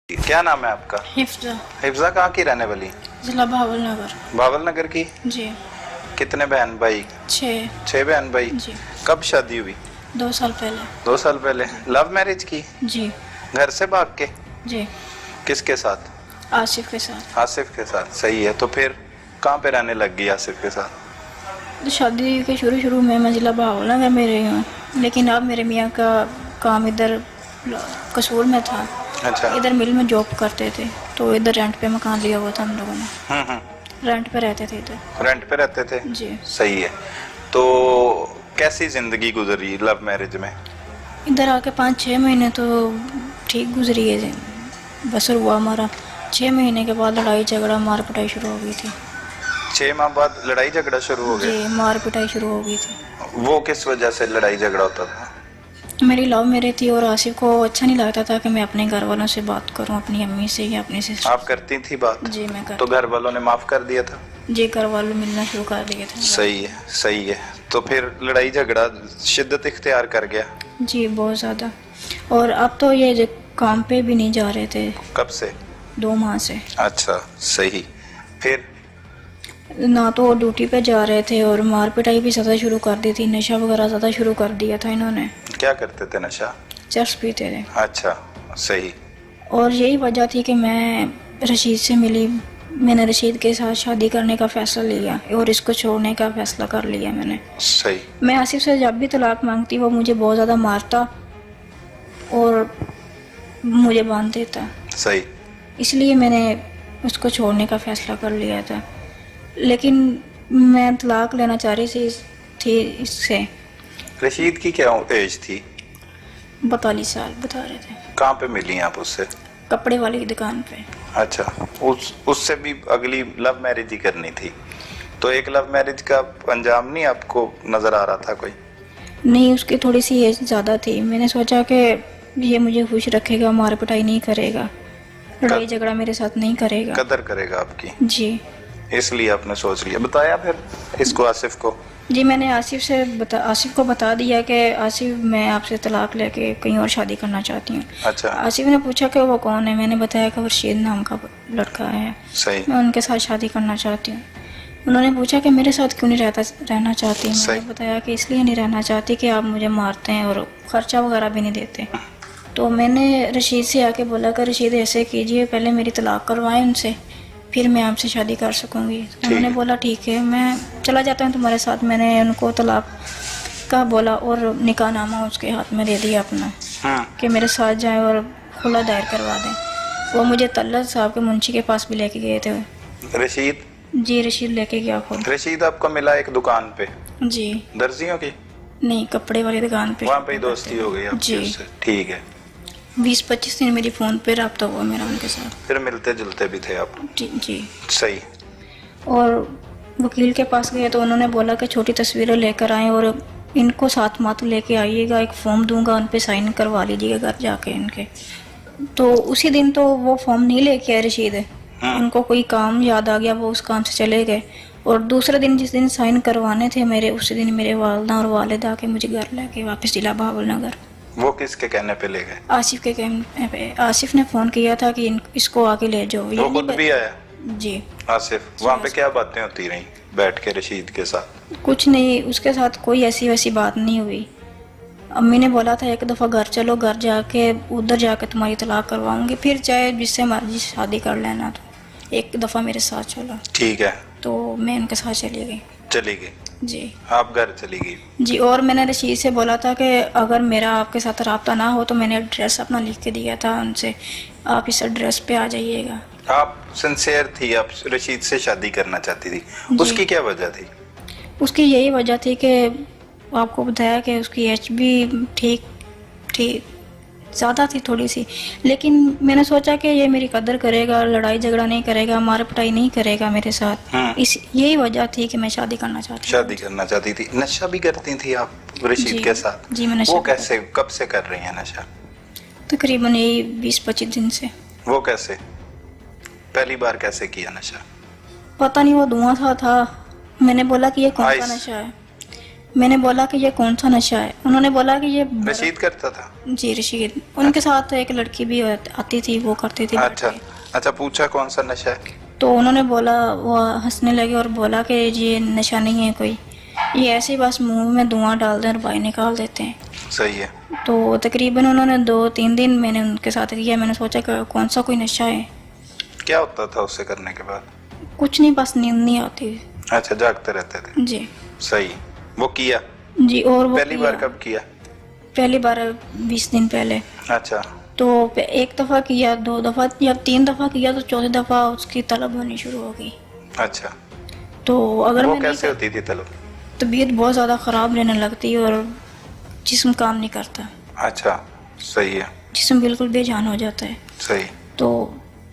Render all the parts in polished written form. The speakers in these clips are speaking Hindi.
क्या नाम है आपका? हिफ्जा। हिफ्जा कहाँ की रहने वाली? जिला भावल नगर। भावल नगर की। जी। कितने बहन भाई? 6। 6 बहन भाई। जी। कब शादी हुई? 2 साल पहले। 2 साल पहले। लव मैरिज की? जी। घर से भाग के? जी। किसके साथ? आसिफ के साथ। आसिफ के साथ। सही है। तो फिर कहाँ पे रहने लग गई आसिफ के साथ? तो शादी के शुरू में मैं जिला भावल नगर में रही हूँ, लेकिन अब मेरे मियाँ का काम इधर कसूर में था। अच्छा। इधर मिल में जॉब करते थे, तो इधर रेंट पे मकान लिया हुआ था हम लोगों ने। रेंट पे रहते थे इधर। रेंट पे रहते थे? जी। सही है। तो कैसी जिंदगी गुजरी लव मैरिज में? इधर आके 5-6 महीने तो ठीक गुजरी है। बसर हुआ हमारा। 6 महीने के बाद लड़ाई झगड़ा मार पिटाई शुरू हो गई थी। 6 माह बाद लड़ाई झगड़ा शुरू हो गया? जी, मार पिटाई शुरू हो गई थी। वो किस वजह से लड़ाई झगड़ा होता था? मेरी लव मैरिज थी और आसिफ को अच्छा नहीं लगता था कि मैं अपने घर वालों से बात करूं, अपनी अम्मी से या अपने सिस्टर। आप करती थी बात? जी मैं तो घर वालों ने माफ कर दिया था? जी, घर वालों मिलना शुरू कर दिए थे। सही है, सही है। तो फिर लड़ाई झगड़ा शिद्दत इख्तियार कर गया? जी, बहुत ज़्यादा। और अब तो ये जो काम पे भी नहीं जा रहे थे। कब से? 2 माह से। अच्छा, सही। फिर? ना तो वो ड्यूटी पे जा रहे थे और मार पिटाई भी ज़्यादा शुरू कर दी थी। नशा वगैरह ज़्यादा शुरू कर दिया था इन्होंने। क्या करते थे नशा? चर्स पीते थे। अच्छा, सही। और यही वजह थी कि मैं रशीद से मिली। मैंने रशीद के साथ शादी करने का फ़ैसला लिया और इसको छोड़ने का फ़ैसला कर लिया मैंने। सही। मैं आसिफ से जब भी तलाक मांगती वो मुझे बहुत ज़्यादा मारता और मुझे बांध देता। सही। इसलिए मैंने उसको छोड़ने का फ़ैसला कर लिया था। लेकिन मैं तलाक लेना चाह रही थी इससे। रशीद की क्या एज थी? 42 साल बता रहे थे। कहाँ पे मिली आप उससे? कपड़े वाली की दुकान पे। अच्छा, उससे भी अगली लव मैरिज ही करनी थी, तो एक लव मैरिज का अंजाम नहीं आपको नजर आ रहा था कोई? नहीं, उसकी थोड़ी सी एज ज़्यादा थी। मैंने सोचा कि ये मुझे खुश रखेगा, मार पिटाई नहीं करेगा, लड़ाई झगड़ा मेरे साथ नहीं करेगा, कदर करेगा आपकी। जी, इसलिए आपने सोच लिया। बताया फिर इसको, आसिफ को? जी, मैंने आसिफ को बता दिया कि आसिफ मैं आपसे तलाक लेके कहीं और शादी करना चाहती हूँ। अच्छा। आसिफ ने पूछा कि वो कौन है। मैंने बताया कि रशीद नाम का लड़का है, सही। मैं उनके साथ शादी करना चाहती हूँ। उन्होंने पूछा कि मेरे साथ क्यों नहीं रहना चाहती। मैंने बताया कि इसलिए नहीं रहना चाहती कि आप मुझे मारते हैं और ख़र्चा वगैरह भी नहीं देते। तो मैंने रशीद से आके बोला कि रशीद ऐसे कीजिए, पहले मेरी तलाक करवाएं उनसे, फिर मैं आपसे शादी कर सकूंगी। उन्होंने बोला ठीक है, मैं चला जाता हूँ तुम्हारे साथ। मैंने उनको तलाक का बोला और निकाहनामा उसके हाथ में दे दिया अपना कि मेरे साथ जाएं और खुला दायर करवा दें। वो मुझे तल्लत साहब के मुंशी के पास भी लेके गए थे। रशीद? जी, रशीद लेके गया खुद। रशीद आपको मिला एक दुकान पे? जी। दर्जियों की? नहीं, कपड़े वाली दुकान पे। वहाँ पे ही दोस्ती हो गई आपकी उससे? ठीक है। 20-25 दिन मेरी फ़ोन पे रब्ता हुआ मेरा उनके साथ। फिर मिलते जुलते भी थे आप? जी जी। सही। और वकील के पास गए तो उन्होंने बोला कि छोटी तस्वीरें लेकर आएँ और इनको साथ मात लेके आइएगा, एक फॉर्म दूंगा, उन पे साइन करवा लीजिएगा घर जाके इनके। तो उसी दिन तो वो फॉर्म नहीं लेके आए रशीद। उनको कोई काम याद आ गया, वो उस काम से चले गए। और दूसरे दिन जिस दिन साइन करवाने थे मेरे, उसी दिन मेरे वालदा और वालिद आके मुझे घर लेके वापस जिला भावल नगर। वो किसके कहने पे ले गए? आसिफ के कहने पे। आसिफ ने फ़ोन किया था कि इसको आके ले जाओ। वो खुद भी आया? जी। आसिफ? वहाँ पे क्या बातें होती रही बैठ के रशीद के साथ? कुछ नहीं, उसके साथ कोई ऐसी वैसी बात नहीं हुई। अम्मी ने बोला था एक दफ़ा घर चलो, घर जाके उधर जाके तुम्हारी तलाक करवाऊंगी, फिर चाहे जिससे मर्जी शादी कर लेना। तो एक दफ़ा मेरे साथ चलो। ठीक है। तो मैं उनके साथ चली गई। चली गई? जी। आप घर चली गई? जी। और मैंने रशीद से बोला था कि अगर मेरा आपके साथ रब्ता ना हो तो मैंने एड्रेस अपना लिख के दिया था उनसे, आप इस एड्रेस पे आ जाइएगा। आप सिंसियर थी, आप रशीद से शादी करना चाहती थी? उसकी क्या वजह थी? उसकी यही वजह थी कि आपको बताया कि उसकी एच भी ठीक ज़्यादा थी थोड़ी सी, लेकिन मैंने सोचा कि ये मेरी कदर करेगा, लड़ाई झगड़ा नहीं करेगा, मार पिटाई नहीं करेगा मेरे साथ। यही वजह थी कि मैं शादी करना चाहती थी। नशा भी करती थी आप रशीद के साथ? जी, मैं नशा। वो कैसे, कब से कर रही हैं नशा? तकरीबन यही 20-25 दिन से। वो कैसे, पहली बार कैसे किया नशा? पता नहीं, वो धुआं था। मैंने बोला कि ये कौन सा नशा है। मैंने बोला कि ये कौन सा नशा है। उन्होंने बोला कि ये रशीद करता था? जी रशीद, उनके साथ एक लड़की भी आती थी, वो करती थी। अच्छा अच्छा, पूछा कौन सा नशा है? तो उन्होंने बोला, वो हंसने लगे और बोला कि ये नशा नहीं है कोई, ये ऐसे ही बस मुंह में धुआं डाल दें और बाहर निकाल देते हैं। सही है। तो तकरीबन उन्होंने 2-3 दिन मैंने उनके साथ किया। मैंने सोचा कि कौन सा कोई नशा है। क्या होता था उससे करने के बाद? कुछ नहीं, बस नींद नहीं आती। अच्छा, जागते रहते थे? जी। सही। वो किया? जी। और वो पहली बार कब किया? पहली बार 20 दिन पहले। अच्छा। तो एक दफ़ा किया, 2 दफ़ा या 3 दफ़ा किया, तो चौथी दफ़ा उसकी तलब होनी शुरू हो गई। अच्छा। तो अगर वो मैं कैसे होती थी तलब? तबीयत बहुत ज़्यादा ख़राब रहने लगती है और जिस्म काम नहीं करता। अच्छा, सही है। जिस्म बिल्कुल बेजान हो जाता है। सही। तो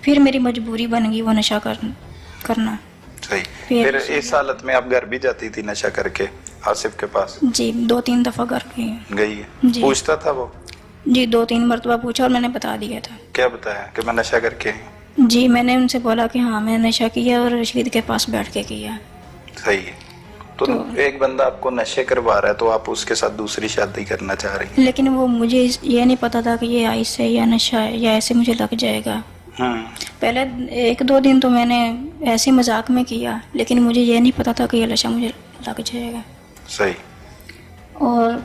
फिर मेरी मजबूरी बन गई वो नशा करना। सही। फिर इस हालत में आप घर भी जाती थी नशा करके आसिफ के पास? जी, 2-3 दफ़ा घर गई है? जी। पूछता था वो? जी, 2-3 मरतबा पूछा और मैंने बता दिया था। क्या बताया? कि मैं नशा करके आई हूँ? जी, मैंने उनसे बोला कि हाँ मैंने नशा किया और रशीद के पास बैठ के किया। सही है। तो एक बंदा आपको नशे करवा रहा है तो आप उसके साथ दूसरी शादी करना चाह रही हैं? लेकिन वो मुझे ये नहीं पता था कि ये आइस है या नशा है या ऐसे मुझे लग जाएगा। पहले 1-2 दिन तो मैंने ऐसे मजाक में किया, लेकिन मुझे ये नहीं पता था कि ये नशा मुझे लग जाएगा। सही। और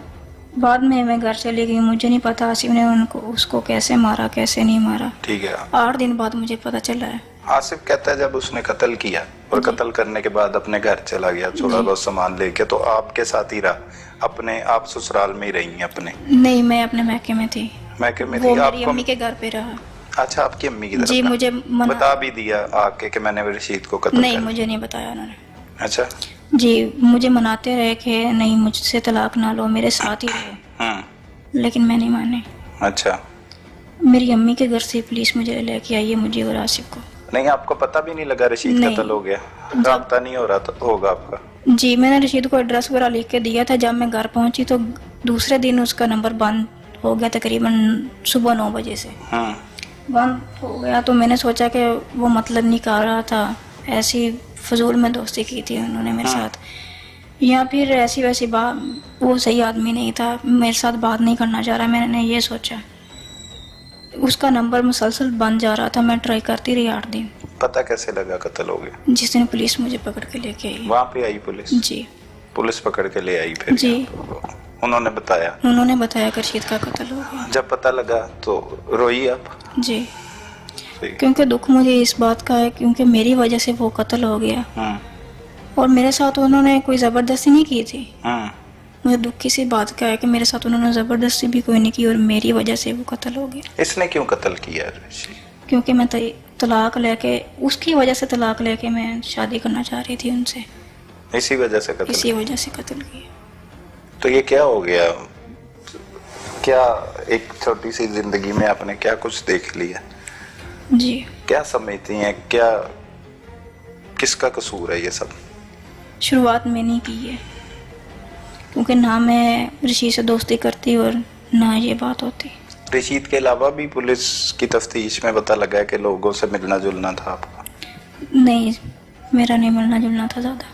बाद में मैं घर चली गई, मुझे नहीं पता आसिफ ने उसको कैसे मारा कैसे नहीं मारा। ठीक है। 8 दिन बाद मुझे पता चला है। आसिफ कहता है जब उसने कत्ल किया और कत्ल करने के बाद अपने घर चला गया थोड़ा बहुत सामान लेके, तो आपके साथ ही रहा? अपने आप ससुराल में ही रही हैं अपने? नहीं, मैं अपने मैके में थी। मैके में वो थी? मेरी अम्मी के घर पे रहा। अच्छा, आपकी अम्मी की तरफ? जी। मुझे बता भी दिया आके कि मैंने रशीद को कत्ल नहीं, कर मुझे नहीं बताया उन्होंने। अच्छा जी, मुझे मनाते रहे कि नहीं मुझसे तलाक ना लो, मेरे साथ ही रहो, लेकिन मैं नहीं मानी। अच्छा। मेरी अम्मी के घर से पुलिस मुझे लेके आई है, मुझे और आसिफ को। नहीं, आपको पता भी नहीं लगा रशीद कत्ल हो गया? राब्ता नहीं हो रहा था होगा आपका? जी, मैंने रशीद को एड्रेस वगैरह लिख के दिया था। जब मैं घर पहुंची तो दूसरे दिन उसका नंबर बंद हो गया, तकरीबन सुबह 9 बजे से बंद हो गया। तो मैंने सोचा कि वो मतलब निकाल रहा था, ऐसी फजूल में दोस्ती की थी उन्होंने मेरे साथ, या फिर ऐसी वैसी बात, वो सही आदमी नहीं था, मेरे साथ बात नहीं करना चाह रहा। मैंने ये सोचा। उसका नंबर मुसलसल बंद जा रहा था, मैं ट्राई करती रही 8 दिन। पता कैसे लगा कत्ल हो गया? जिस दिन पुलिस मुझे पकड़ के लेके आई। वहाँ पे आई पुलिस? जी। पुलिस पकड़ के ले आई फिर? जी। उन्होंने बताया? उन्होंने बताया कि रशीद का कत्ल हो गया। जब पता लगा तो रोई आप? जी, क्योंकि दुख मुझे इस बात का है क्योंकि मेरी वजह से वो कत्ल हो गया और मेरे साथ उन्होंने कोई ज़बरदस्ती नहीं की थी। मुझे दुख किसी बात का है कि मेरे साथ उन्होंने ज़बरदस्ती भी कोई नहीं की और मेरी वजह से वो कत्ल हो गया। इसने क्यों कत्ल किया? क्योंकि मैं तलाक लेके, उसकी वजह से तलाक लेके मैं शादी करना चाह रही थी उनसे, इसी वजह से कत्ल? इसी वजह से कत्ल किया। तो ये क्या हो गया? क्या एक छोटी सी जिंदगी में आपने क्या कुछ देख लिया? जी। क्या समझती हैं, क्या किसका कसूर है ये सब? शुरुआत मैंने की है, क्योंकि ना मैं रशीद से दोस्ती करती और ना ये बात होती। रशीद के अलावा भी पुलिस की तफ्तीश में पता लगा कि लोगों से मिलना जुलना था आपका? नहीं, मेरा नहीं मिलना जुलना था ज़्यादा,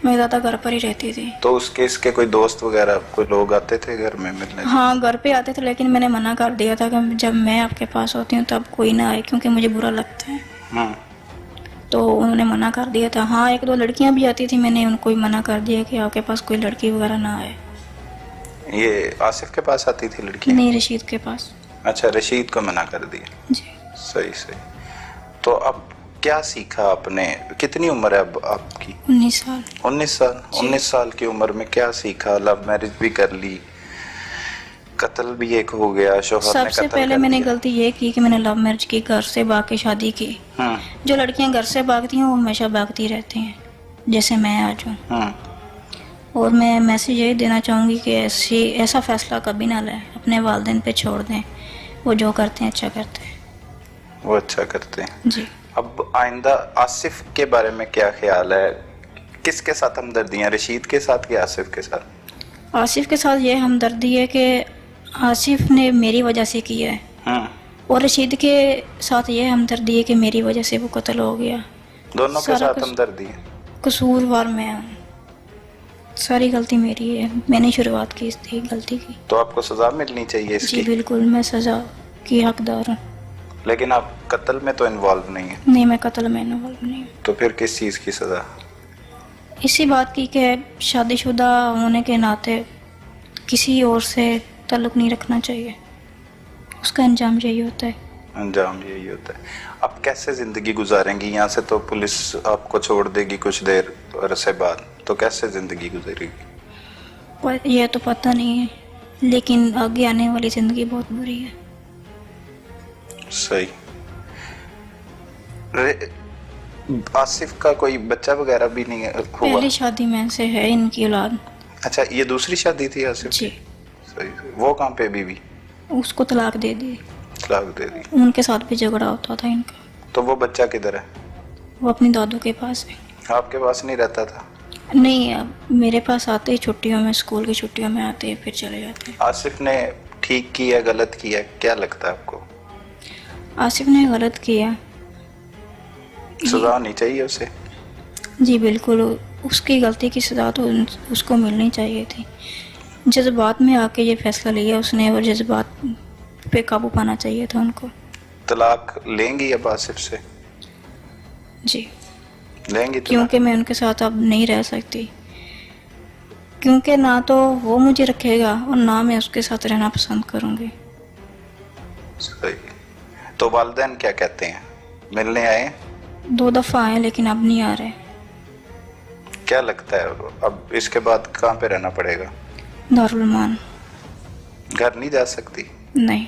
मैं ज़्यादा घर पर ही रहती थी। तो उसके इसके कोई दोस्त वगैरह कोई लोग आते थे घर में मिलने? हाँ, घर पे आते थे, लेकिन मैंने मना कर दिया था कि जब मैं आपके पास होती हूँ तब कोई ना आए, क्योंकि मुझे बुरा लगता है। तो उन्होंने मना कर दिया था। हाँ, 1-2 लड़कियां भी आती थी, मैंने उनको ही मना कर दिया कि आपके पास कोई लड़की वगैरह ना आए। ये आसिफ के पास आती थी लड़की? नहीं, रशीद के पास। अच्छा, रशीद को मना कर दिया। जी। सही सही। तो अब क्या सीखा आपने? कितनी उम्र है अब आपकी? 19 साल। 19 साल? 19 साल की उम्र में क्या सीखा? लव मैरिज भी कर ली, कत्ल भी एक हो गया, शोहर ने कत्ल सबसे पहले मैंने गलती ये की कि मैंने लव मैरिज की, घर से भाग के शादी की। जो लड़कियां घर से भागती हैं वो हमेशा भागती रहती हैं, जैसे मैं आज हूँ। और मैं मैसेज यही देना चाहूँगी कि ऐसा फैसला कभी ना लें, अपने वालिदैन पे छोड़ दें, वो जो करते हैं अच्छा करते हैं। वो अच्छा करते हैं जी। अब आइंदा आसिफ के बारे में क्या ख्याल है? किसके साथ हमदर्दियाँ, रशीद के साथ या आसिफ के साथ? आसिफ के साथ ये हमदर्दी है कि आसिफ ने मेरी वजह से किया है, और रशीद के साथ ये हमदर्दी है कि मेरी वजह से वो कत्ल हो गया। दोनों के साथ हमदर्दी है? कसूरवार मैं हूँ। सारी गलती मेरी है, मैंने शुरुआत की थी गलती की। तो आपको सजा मिलनी चाहिए जी इसकी। बिल्कुल, मैं सज़ा की हकदार हूँ। लेकिन आप कत्ल में तो इन्वॉल्व नहीं है, नहीं, मैं कत्ल में इन्वॉल्व नहीं हूँ। तो फिर किस चीज़ की सजा? इसी बात की कि शादीशुदा होने के नाते किसी और से ताल्लुक़ नहीं रखना चाहिए, उसका अंजाम यही होता है। अंजाम यही होता है। आप कैसे ज़िंदगी गुजारेंगी? यहाँ से तो पुलिस आपको छोड़ देगी कुछ देर अरसे बाद, तो कैसे ज़िंदगी गुजरेगी? पर यह तो पता नहीं है, लेकिन आगे आने वाली ज़िंदगी बहुत बुरी है। सही। आसिफ का कोई बच्चा वगैरह भी नहीं हुआ? पहली शादी में से है इनकी औलाद। अच्छा, ये दूसरी शादी थी आसिफ जी। की? सही। वो कहाँ पे बीवी? उसको तलाक दे दी, तलाक दे दी। उनके साथ भी झगड़ा होता था इनका। तो वो बच्चा किधर है? वो अपनी दादू के पास है। आपके पास नहीं रहता था? नहीं, अब मेरे पास आते ही छुट्टियों में, स्कूल की छुट्टियों में आते हैं, फिर चले जाते हैं। आसिफ ने ठीक किया, गलत किया, क्या लगता है आपको? आसिफ ने गलत किया। सजा होनी चाहिए उसे। जी बिल्कुल, उसकी गलती की सजा तो उसको मिलनी चाहिए थी। जज्बात में आके ये फैसला लिया उसने, और जज्बात पे काबू पाना चाहिए था उनको। तलाक लेंगी अब आसिफ से? जी, लेंगी तलाक? क्योंकि मैं उनके साथ अब नहीं रह सकती, क्योंकि ना तो वो मुझे रखेगा और ना मैं उसके साथ रहना पसंद करूँगी। सही। तो वालिदैन क्या कहते हैं? मिलने आए? 2 दफ़ा आए लेकिन अब नहीं आ रहे। क्या लगता है अब इसके बाद कहाँ पे रहना पड़ेगा? दारुल मान। घर नहीं जा सकती? नहीं।